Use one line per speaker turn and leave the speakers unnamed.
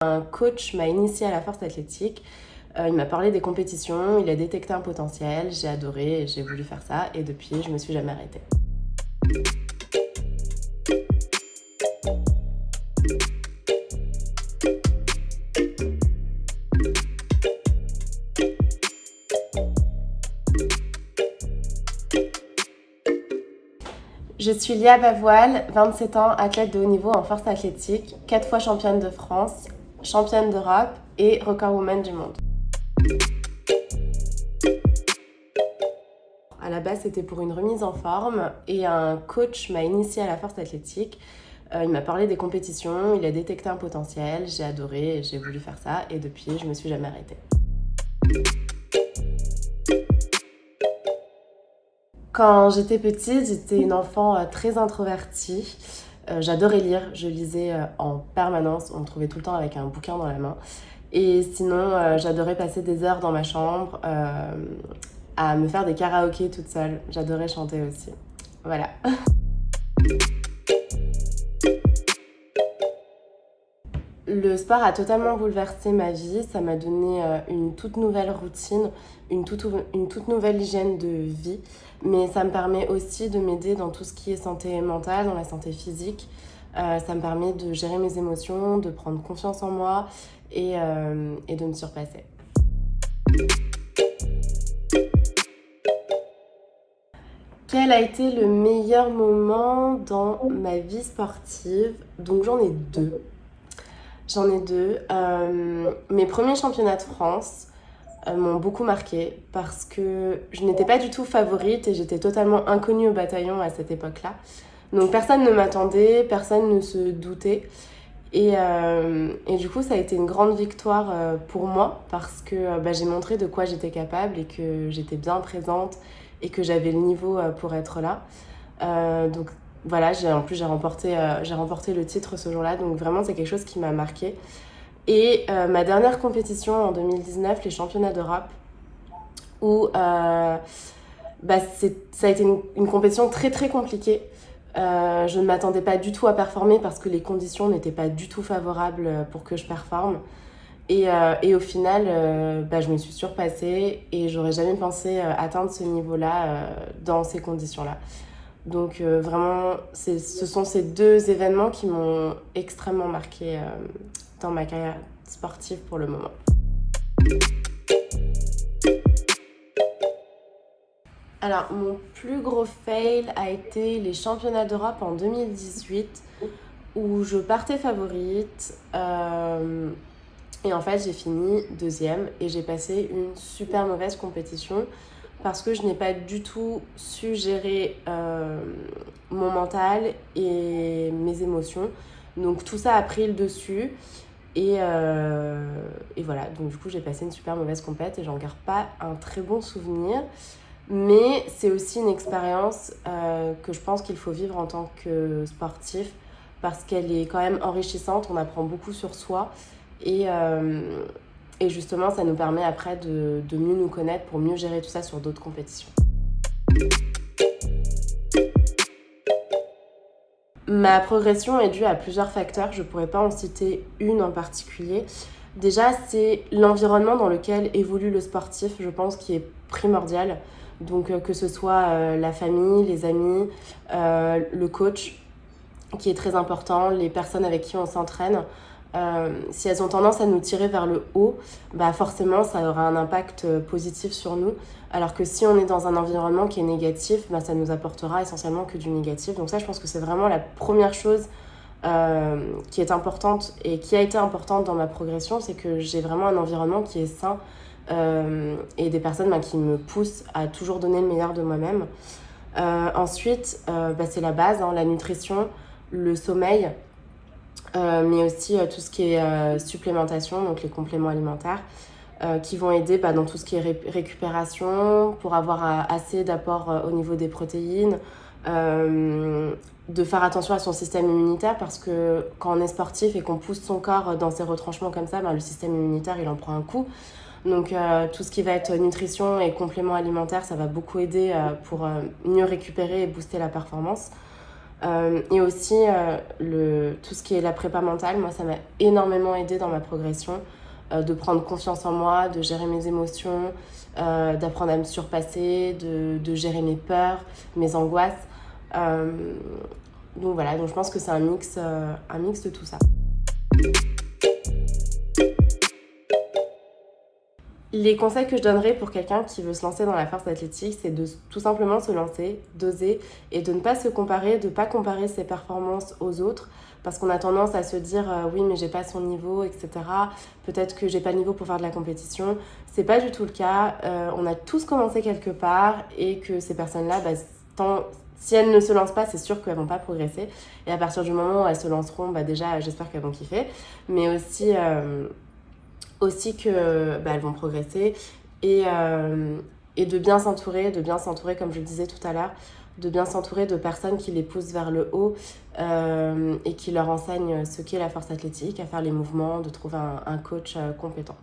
Un coach m'a initiée à la force athlétique. Il m'a parlé des compétitions, il a détecté un potentiel, j'ai adoré, j'ai voulu faire ça et depuis, je me suis jamais arrêtée. Je suis Lia Bavoil, 27 ans, athlète de haut niveau en force athlétique, 4 fois championne de France, championne d'Europe et record woman du monde. À la base, c'était pour une remise en forme et un coach m'a initiée à la force athlétique. Il m'a parlé des compétitions, il a détecté un potentiel, j'ai adoré, j'ai voulu faire ça et depuis, je me suis jamais arrêtée. Quand j'étais petite, j'étais une enfant très introvertie. J'adorais lire, je lisais en permanence, on me trouvait tout le temps avec un bouquin dans la main. Et sinon, j'adorais passer des heures dans ma chambre à me faire des karaokés toute seule. J'adorais chanter aussi. Voilà. Le sport a totalement bouleversé ma vie, ça m'a donné une toute nouvelle routine, une toute nouvelle hygiène de vie, mais ça me permet aussi de m'aider dans tout ce qui est santé mentale, dans la santé physique. Ça me permet de gérer mes émotions, de prendre confiance en moi et de me surpasser. Quel a été le meilleur moment dans ma vie sportive? Donc j'en ai deux. Mes premiers championnats de France m'ont beaucoup marquée parce que je n'étais pas du tout favorite et j'étais totalement inconnue au bataillon à cette époque-là. Donc personne ne m'attendait, personne ne se doutait. Et du coup, ça a été une grande victoire pour moi parce que j'ai montré de quoi j'étais capable et que j'étais bien présente et que j'avais le niveau pour être là. Donc voilà, en plus j'ai remporté le titre ce jour-là, donc vraiment c'est quelque chose qui m'a marquée. Et ma dernière compétition en 2019, les championnats d'Europe, où ça a été une compétition très très compliquée. Je ne m'attendais pas du tout à performer parce que les conditions n'étaient pas du tout favorables pour que je performe. Et au final, je me suis surpassée et j'aurais jamais pensé atteindre ce niveau-là dans ces conditions-là. Donc vraiment, ce sont ces deux événements qui m'ont extrêmement marquée dans ma carrière sportive pour le moment. Alors, mon plus gros fail a été les championnats d'Europe en 2018 où je partais favorite et en fait j'ai fini deuxième et j'ai passé une super mauvaise compétition parce que je n'ai pas du tout su gérer mon mental et mes émotions. Donc tout ça a pris le dessus et voilà, donc du coup j'ai passé une super mauvaise compète et j'en garde pas un très bon souvenir. Mais c'est aussi une expérience que je pense qu'il faut vivre en tant que sportif parce qu'elle est quand même enrichissante, on apprend beaucoup sur soi et justement ça nous permet après de mieux nous connaître pour mieux gérer tout ça sur d'autres compétitions. Ma progression est due à plusieurs facteurs, je ne pourrais pas en citer une en particulier. Déjà, c'est l'environnement dans lequel évolue le sportif, je pense, qui est primordial. Donc que ce soit la famille, les amis, le coach, qui est très important, les personnes avec qui on s'entraîne. Si elles ont tendance à nous tirer vers le haut, forcément ça aura un impact positif sur nous. Alors que si on est dans un environnement qui est négatif, ça nous apportera essentiellement que du négatif. Donc ça, je pense que c'est vraiment la première chose qui est importante et qui a été importante dans ma progression, c'est que j'ai vraiment un environnement qui est sain et des personnes qui me poussent à toujours donner le meilleur de moi-même. Ensuite, c'est la base, la nutrition, le sommeil, mais aussi tout ce qui est supplémentation, donc les compléments alimentaires, qui vont aider dans tout ce qui est récupération, pour avoir assez d'apport au niveau des protéines, de faire attention à son système immunitaire parce que quand on est sportif et qu'on pousse son corps dans ses retranchements comme ça, le système immunitaire il en prend un coup. Donc tout ce qui va être nutrition et compléments alimentaires, ça va beaucoup aider pour mieux récupérer et booster la performance. Et aussi, tout ce qui est la prépa mentale, moi, ça m'a énormément aidée dans ma progression, de prendre confiance en moi, de gérer mes émotions, d'apprendre à me surpasser, de gérer mes peurs, mes angoisses. Donc voilà, donc je pense que c'est un mix de tout ça. Les conseils que je donnerais pour quelqu'un qui veut se lancer dans la force athlétique, c'est de tout simplement se lancer, d'oser et de ne pas se comparer, de ne pas comparer ses performances aux autres parce qu'on a tendance à se dire oui mais j'ai pas son niveau, etc. Peut-être que j'ai pas le niveau pour faire de la compétition. C'est pas du tout le cas. On a tous commencé quelque part et que ces personnes-là, si elles ne se lancent pas, c'est sûr qu'elles vont pas progresser. Et à partir du moment où elles se lanceront, déjà j'espère qu'elles vont kiffer. Mais aussi que elles vont progresser et de bien s'entourer, comme je le disais tout à l'heure, de bien s'entourer de personnes qui les poussent vers le haut et qui leur enseignent ce qu'est la force athlétique, à faire les mouvements, de trouver un coach compétent.